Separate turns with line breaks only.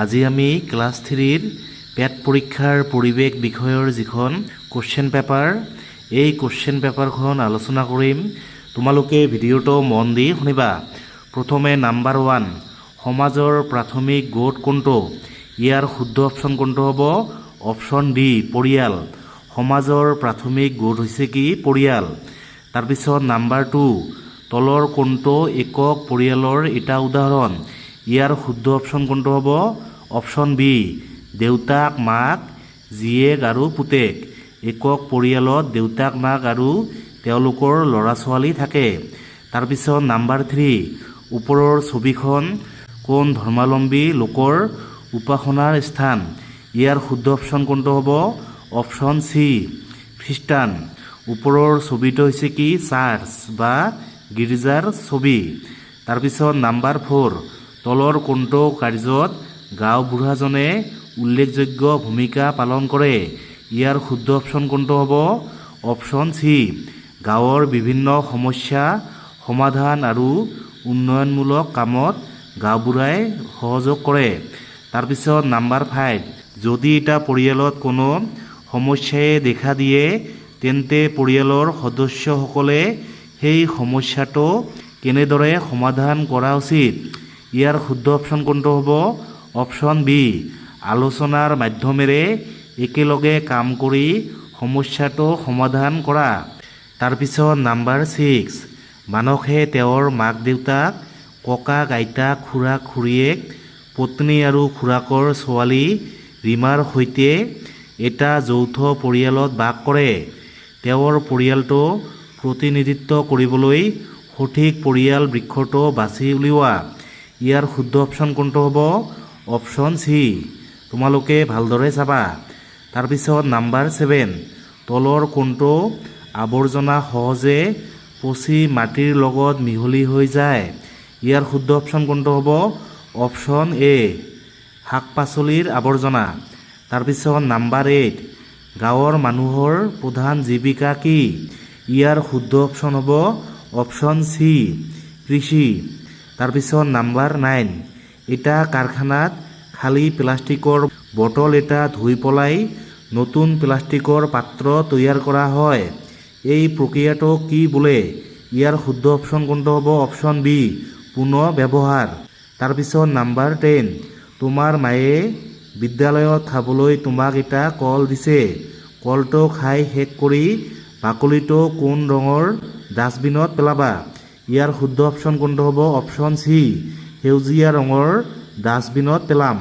আজি আমি ক্লাছ 3ৰ পেট পৰীক্ষাৰ পৰিৱেশ বিষয়ৰ যিখন কোশ্চেন পেপাৰ এই কোশ্চেন পেপাৰখন আলোচনা কৰিম। তোমালোকে ভিডিঅ'টো মন দি শুনিবা। প্ৰথমে নাম্বাৰ 1 সমাজৰ প্ৰাথমিক গোট কোনটো? ইয়াৰ শুদ্ধ অপশ্যন কোনটো হ'ব? অপশ্যন ডি পৰিয়াল। সমাজৰ প্ৰাথমিক গোট হৈছে কি? পৰিয়াল। তাৰপিছত নাম্বাৰ 2 তলৰ কোনটো একক পৰিয়ালৰ এটা উদাহৰণ? ইয়াৰ শুদ্ধ অপশ্যন কোনটো হ'ব? অপশ্যন বি দেউতাক মাক জীয়েক আৰু পুতেক। একক পৰিয়ালত দেউতাক মাক আৰু তেওঁলোকৰ ল'ৰা ছোৱালী থাকে। তাৰপিছত নাম্বাৰ 3 ওপৰৰ ছবিখন কোন ধৰ্মাৱলম্বী লোকৰ উপাসনাৰ স্থান? ইয়াৰ শুদ্ধ অপশ্যন কোনটো হ'ব? অপশ্যন চি খ্ৰীষ্টান। ওপৰৰ ছবিটো হৈছে কি? চাৰ্চ বা গীৰ্জাৰ ছবি। তাৰপিছত নাম্বাৰ 4 তলৰ কোনটো কাৰ্যত গাঁওবুঢ়াজনে উল্লেখযোগ্য ভূমিকা পালন কৰে? ইয়াৰ শুদ্ধ অপশ্যন কোনটো হ'ব? অপশ্যন চি গাঁৱৰ বিভিন্ন সমস্যা সমাধান আৰু উন্নয়নমূলক কামত গাঁওবুঢ়াই সহযোগ কৰে। তাৰপিছত নাম্বাৰ 5 যদি এটা পৰিয়ালত কোনো সমস্যাই দেখা দিয়ে তেন্তে পৰিয়ালৰ সদস্যসকলে সেই সমস্যাটো কেনেদৰে সমাধান কৰা উচিত? ইয়াৰ শুদ্ধ অপশ্যন কোনটো হ'ব? অপশ্যন বি আলোচনাৰ মাধ্যমেৰে একেলগে কাম কৰি সমস্যাটো সমাধান কৰা। তাৰপিছত নাম্বাৰ 6 মানসে তেওঁৰ মাক দেউতাক ককাক আইতাক খুৰাক খুৰীয়েক পত্নী আৰু খুৰাকৰ ছোৱালী ৰীমাৰ সৈতে এটা যৌথ পৰিয়ালত বাস কৰে। তেওঁৰ পৰিয়ালটো প্ৰতিনিধিত্ব কৰিবলৈ সঠিক পৰিয়াল বৃক্ষটো বাছি উলিওৱা। ইয়াৰ শুদ্ধ অপশ্যন কোনটো হ'ব? অপশ্যন চি তোমালোকে ভালদৰে চাবা। তাৰপিছত নাম্বাৰ 7 তলৰ কোনটো আৱৰ্জনা সহজে পচি মাটিৰ লগত মিহলি হৈ যায়? ইয়াৰ শুদ্ধ অপশ্যন কোনটো হ'ব? অপশ্যন এ শাক পাচলিৰ আৱৰ্জনা। তাৰপিছত নাম্বাৰ 8 গাঁৱৰ মানুহৰ প্ৰধান জীৱিকা কি? ইয়াৰ শুদ্ধ অপশ্যন হ'ব অপশ্যন চি কৃষি। তাৰপিছত নাম্বাৰ 9 এটা কাৰখানাত খালী প্লাষ্টিকৰ বটল এটা ধুই পেলাই নতুন প্লাষ্টিকৰ পাত্ৰ তৈয়াৰ কৰা হয়। এই প্ৰক্ৰিয়াটো কি বোলে? ইয়াৰ শুদ্ধ অপশ্যন কোনটো হ'ব? অপশ্যন বি পুনৰ ব্যৱহাৰ। তাৰপিছত নাম্বাৰ 10 তোমাৰ মায়ে বিদ্যালয়ত খাবলৈ তোমাক এটা কল দিছে। কলটো খাই শেষ কৰি বাকলিটো কোন ৰঙৰ ডাষ্টবিনত পেলাবা? ইয়াৰ শুদ্ধ অপশ্যন কোনটো হ'ব? অপশ্যন চি সেউজীয়া ৰঙৰ ডাষ্টবিনত পেলাম।